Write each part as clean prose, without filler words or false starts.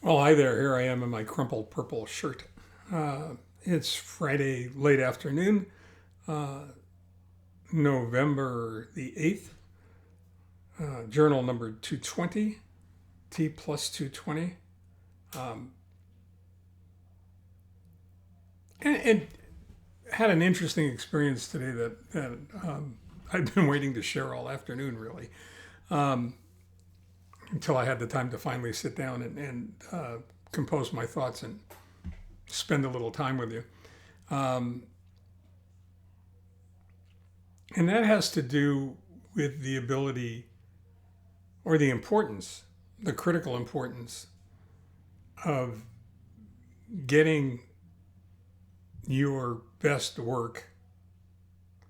Well, hi there. Here I am in my crumpled purple shirt. It's Friday late afternoon, uh, November the 8th, journal number 220, T+220. Um, and had an interesting experience today that I've been waiting to share all afternoon, really, um, until I had the time to finally sit down and compose my thoughts and spend a little time with you. Um, and that has to do with the ability or the importance, the critical importance of getting your best work,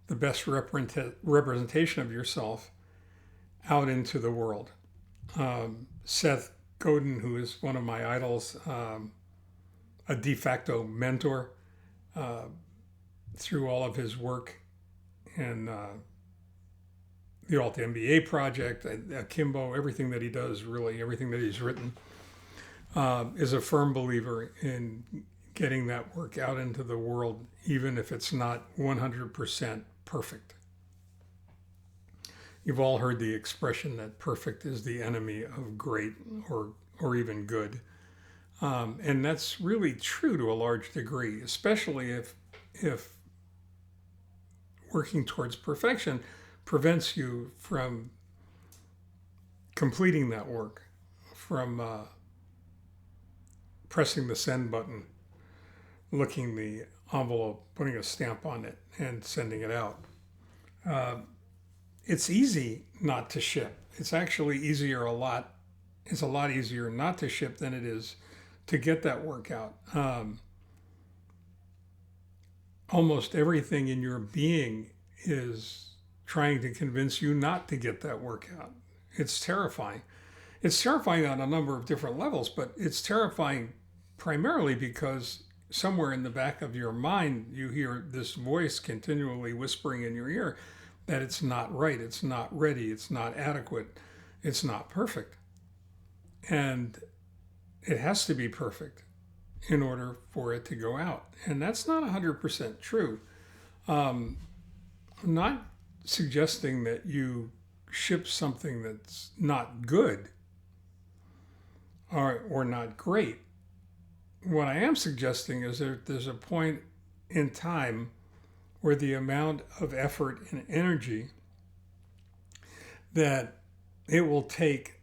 the best representation of yourself out into the world. Seth Godin, who is one of my idols, a de facto mentor uh, through all of his work in the Alt MBA project, Akimbo, everything that he does, really everything that he's written, is a firm believer in getting that work out into the world, even if it's not 100% perfect. You've all heard the expression that perfect is the enemy of great or even good. And that's really true to a large degree, especially if working towards perfection prevents you from completing that work, from pressing the send button, looking the envelope, putting a stamp on it, and sending it out. It's easy not to ship. It's actually easier a lot. It's a lot easier not to ship than it is to get that work out. Almost everything in your being is trying to convince you not to get that work out. It's terrifying. It's terrifying on a number of different levels, but it's terrifying primarily because somewhere in the back of your mind, you hear this voice continually whispering in your ear that it's not right, it's not ready, it's not adequate, it's not perfect. And it has to be perfect in order for it to go out. And that's not 100% true. I'm not suggesting that you ship something that's not good or not great. What I am suggesting is that there's a point in time where the amount of effort and energy that it will take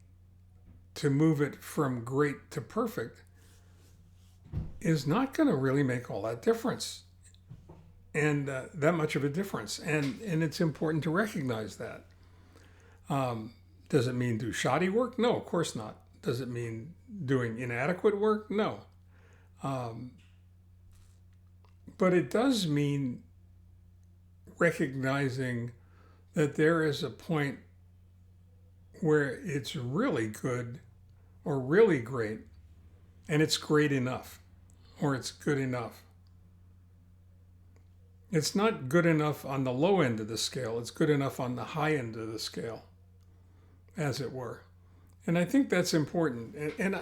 to move it from great to perfect is not going to really make all that difference and that much of a difference. And it's important to recognize that. Does it mean do shoddy work? No, of course not. Does it mean doing inadequate work? No. But it does mean recognizing that there is a point where it's really good or really great and it's great enough or it's good enough. It's not good enough on the low end of the scale. It's good enough on the high end of the scale, as it were. And I think that's important. And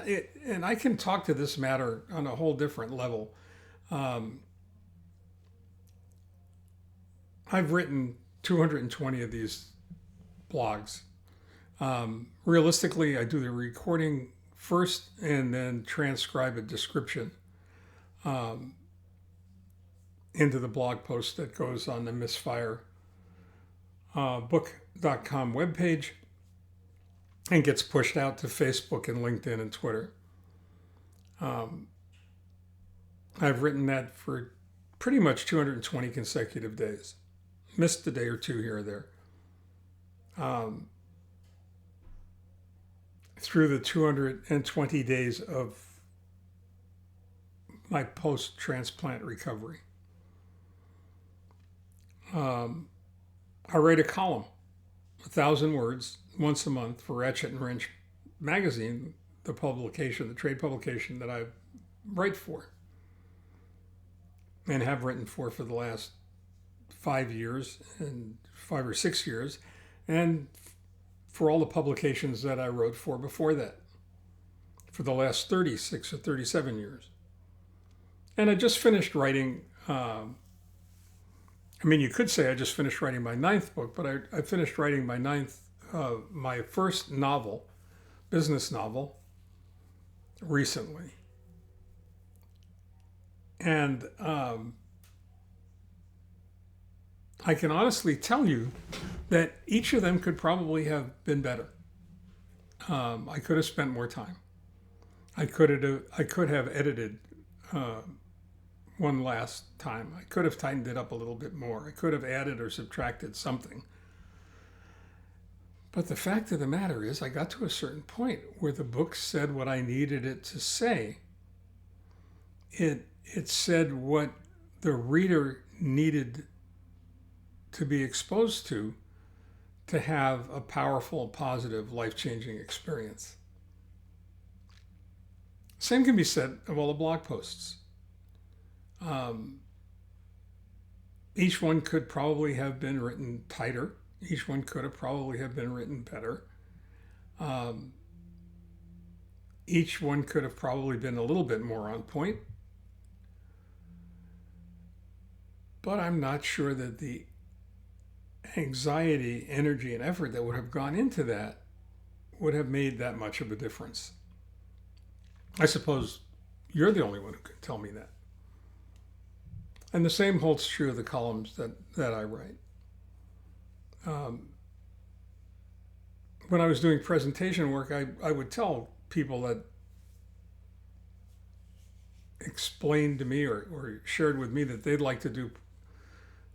I can talk to this matter on a whole different level. I've written 220 of these blogs. Realistically, I do the recording first and then transcribe a description into the blog post that goes on the Misfire book.com webpage and gets pushed out to Facebook and LinkedIn and Twitter. I've written that for pretty much 220 consecutive days. Missed a day or two here or there. Through the 220 days of my post-transplant recovery. I write a column, 1,000 words, once a month for Ratchet+Wrench magazine, the publication, the trade publication that I write for and have written for the last 5 years and 5 or 6 years, and for all the publications that I wrote for before that. for the last 36 or 37 years. And I just finished writing, you could say I just finished writing my 9th book, but I finished writing my first novel, business novel, recently. And I can honestly tell you that each of them could probably have been better. I could have spent more time. I could have edited one last time. I could have tightened it up a little bit more. I could have added or subtracted something. But the fact of the matter is, I got to a certain point where the book said what I needed it to say. It said what the reader needed to be exposed to have a powerful, positive, life-changing experience. Same can be said of all the blog posts. Each one could probably have been written tighter. Each one could have probably have been written better. Each one could have probably been a little bit more on point. But I'm not sure that the anxiety, energy, and effort that would have gone into that would have made that much of a difference. I suppose you're the only one who can tell me that. And the same holds true of the columns that I write. When I was doing presentation work, I would tell people that explained to me or shared with me that they'd like to do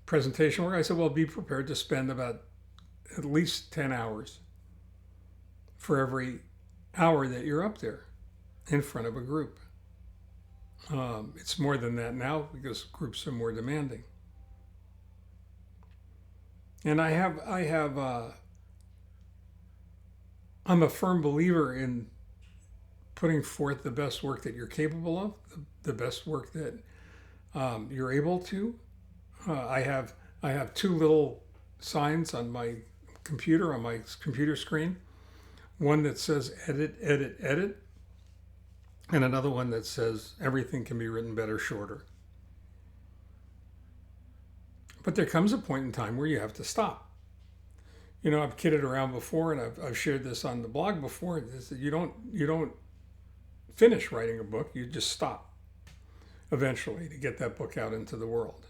presentation work. I said, well, be prepared to spend about at least 10 hours for every hour that you're up there in front of a group. It's more than that now because groups are more demanding. And I'm a firm believer in putting forth the best work that you're capable of, the best work that you're able to. I have two little signs on my computer screen. One that says edit, edit, edit, and another one that says everything can be written better, shorter. But there comes a point in time where you have to stop. I've kidded around before, and I've shared this on the blog before, is that you don't finish writing a book, you just stop eventually to get that book out into the world.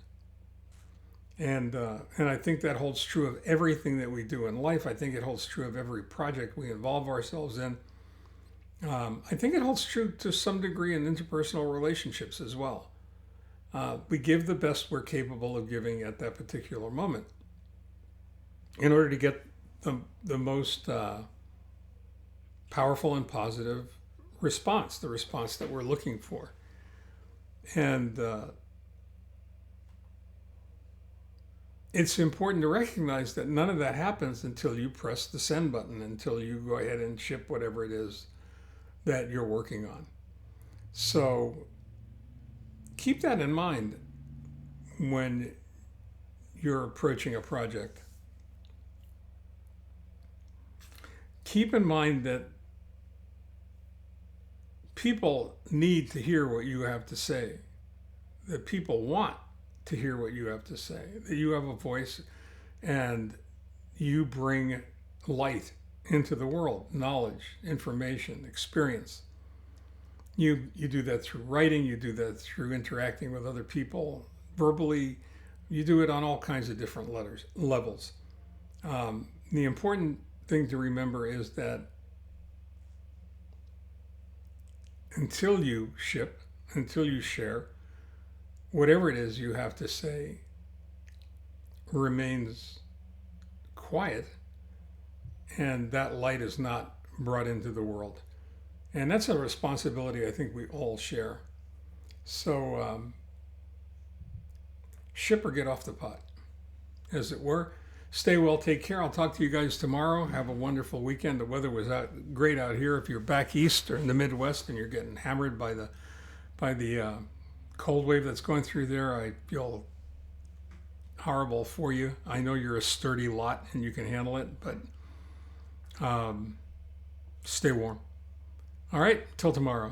And I think that holds true of everything that we do in life. I think it holds true of every project we involve ourselves in. I think it holds true to some degree in interpersonal relationships as well. We give the best we're capable of giving at that particular moment in order to get the most powerful and positive response, the response that we're looking for. And it's important to recognize that none of that happens until you press the send button, until you go ahead and ship whatever it is that you're working on. So keep that in mind when you're approaching a project. Keep in mind that people need to hear what you have to say, that people want to hear what you have to say, that you have a voice and you bring light into the world, knowledge, information, experience. You do that through writing, you do that through interacting with other people, verbally, you do it on all kinds of different levels. The important thing to remember is that until you ship, until you share, whatever it is you have to say remains quiet, and that light is not brought into the world. And that's a responsibility I think we all share. So ship or get off the pot, as it were. Stay well, take care. I'll talk to you guys tomorrow. Have a wonderful weekend. The weather was great out here. If you're back east or in the Midwest and you're getting hammered by the cold wave that's going through there, I feel horrible for you. I know you're a sturdy lot and you can handle it, but stay warm. All right, till tomorrow.